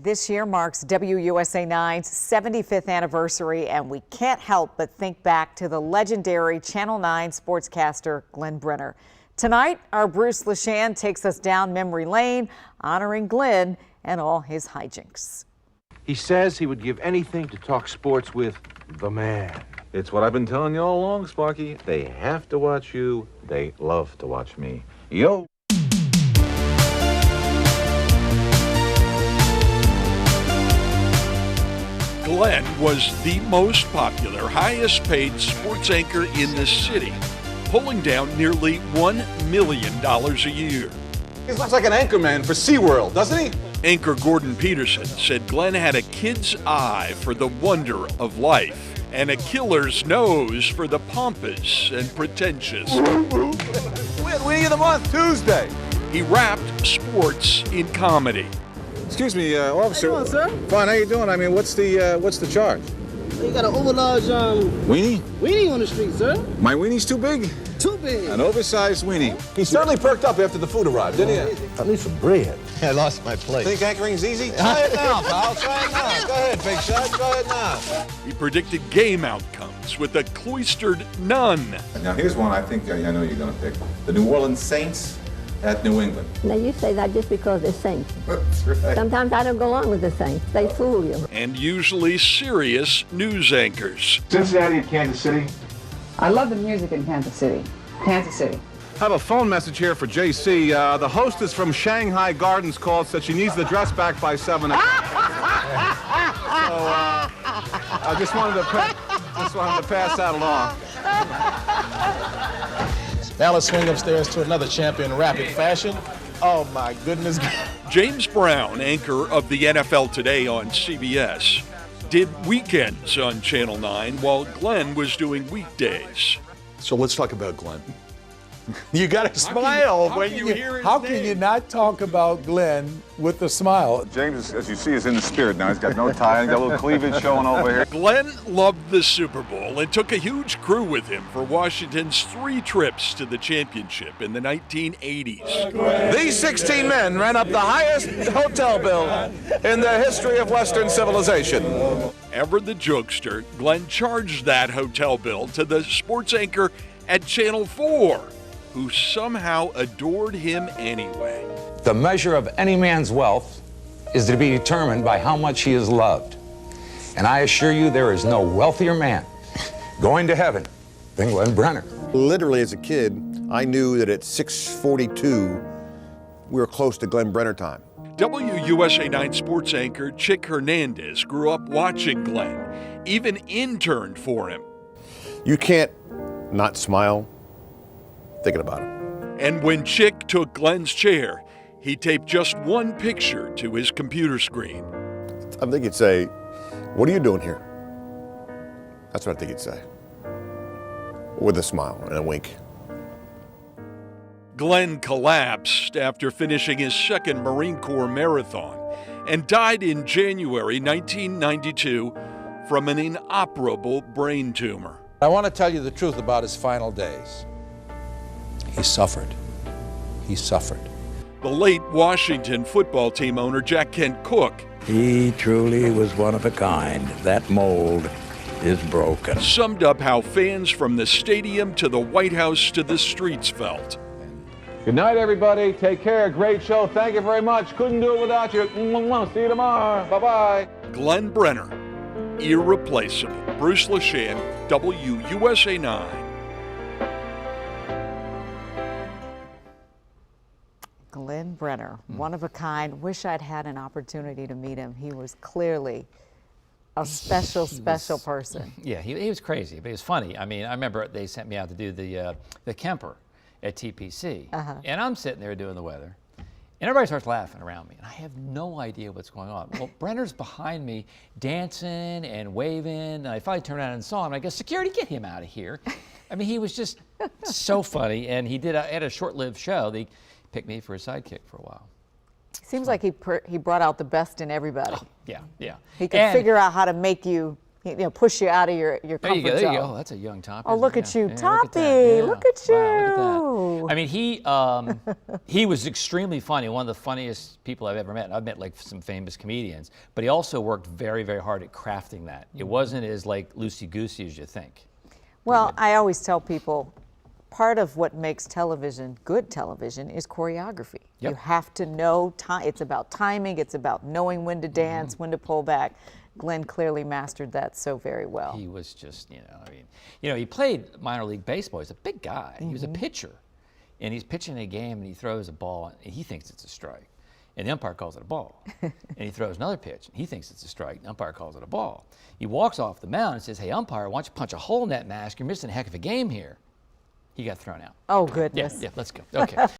This year marks WUSA9's 75th anniversary, and we can't help but think back to the legendary Channel 9 sportscaster Glenn Brenner. Tonight, our Bruce LaShan takes us down memory lane, honoring Glenn and all his hijinks. He says he would give anything to talk sports with the man. It's what I've been telling you all along, Sparky. They have to watch you. They love to watch me. Yo! Glenn was the most popular, highest-paid sports anchor in the city, pulling down nearly $1 million a year. He looks like an anchorman for SeaWorld, doesn't he? Anchor Gordon Peterson said Glenn had a kid's eye for the wonder of life and a killer's nose for the pompous and pretentious. Winning of the month, Tuesday. He wrapped sports in comedy. Excuse me, officer. How you doing, sir? Fine. How you doing? I mean, what's the charge? You got an overlarge Weenie? weenie on the street, sir. My weenie's too big? Too big. An oversized weenie. He certainly perked up after the food arrived, didn't he? I need some bread. I lost my place. Think anchoring's easy? Try it now, pal. Try it now. Go ahead, big shot. Go ahead now. He predicted game outcomes with a cloistered nun. Now, here's one I think I know you're going to pick. The New Orleans Saints at New England. Now, you say that just because they're saints. That's right. Sometimes I don't go along with the saints. They fool you. And usually serious news anchors. Cincinnati and Kansas City. I love the music in Kansas City. Kansas City. I have a phone message here for JC. The hostess from Shanghai Gardens called, said she needs the dress back by 7 o'clock. I just wanted to pass that along. Now let's swing upstairs to another champion in rapid fashion. Oh my goodness. James Brown, anchor of the NFL Today on CBS, did weekends on Channel 9 while Glenn was doing weekdays. So let's talk about Glenn. You got to smile when you hear his name. How can you not talk about Glenn with a smile? James, as you see, is in the spirit now. He's got no tie. He's got a little cleavage showing over here. Glenn loved the Super Bowl and took a huge crew with him for Washington's 3 trips to the championship in the 1980s. These 16 men ran up the highest hotel bill in the history of Western civilization. Ever the jokester, Glenn charged that hotel bill to the sports anchor at Channel 4, who somehow adored him anyway. The measure of any man's wealth is to be determined by how much he is loved. And I assure you there is no wealthier man going to heaven than Glenn Brenner. Literally, as a kid, I knew that at 6:42, we were close to Glenn Brenner time. WUSA9 sports anchor Chick Hernandez grew up watching Glenn, even interned for him. You can't not smile thinking about it. And when Chick took Glenn's chair, he taped just one picture to his computer screen. I think he'd say, "What are you doing here?" That's what I think he'd say. With a smile and a wink. Glenn collapsed after finishing his second Marine Corps marathon and died in January 1992 from an inoperable brain tumor. I want to tell you the truth about his final days. He suffered. He suffered. The late Washington football team owner Jack Kent Cooke. He truly was one of a kind. That mold is broken. Summed up how fans from the stadium to the White House to the streets felt. Good night, everybody. Take care. Great show. Thank you very much. Couldn't do it without you. See you tomorrow. Bye-bye. Glenn Brenner, irreplaceable. Bruce LaShan, WUSA9. Glenn Brenner, one of a kind. Wish I'd had an opportunity to meet him. He was clearly a special person. Yeah, he was crazy, but he was funny. I mean, I remember they sent me out to do the Kemper at TPC, and I'm sitting there doing the weather, and everybody starts laughing around me, and I have no idea what's going on. Well, Brenner's behind me dancing and waving, and I finally turned around and saw him. I go, "Security, get him out of here." I mean, he was just so funny, and he had a short-lived show. They picked me for a sidekick for a while. Seems like he brought out the best in everybody. Oh, yeah. He could figure out how to make you, push you out of your comfort zone. There you go. Oh, that's a young Toppy. Oh, look at you, yeah, Toppy. Look at you. Wow, look at that. I mean, he was extremely funny. One of the funniest people I've ever met. I've met like some famous comedians, but he also worked very, very hard at crafting that. It wasn't as like loosey-goosey as you think. Well, I always tell people, part of what makes television good television is choreography. Yep. You have to know time. It's about timing. It's about knowing when to dance, when to pull back. Glenn clearly mastered that so very well. He was just, he played minor league baseball. He's a big guy. He was a pitcher, and he's pitching a game, and he throws a ball, and he thinks it's a strike, and the umpire calls it a ball. And he throws another pitch, and he thinks it's a strike, and the umpire calls it a ball. He walks off the mound and says, "Hey, umpire, why don't you punch a hole in that mask? You're missing a heck of a game here." He got thrown out. Oh, goodness. Yeah, let's go. Okay.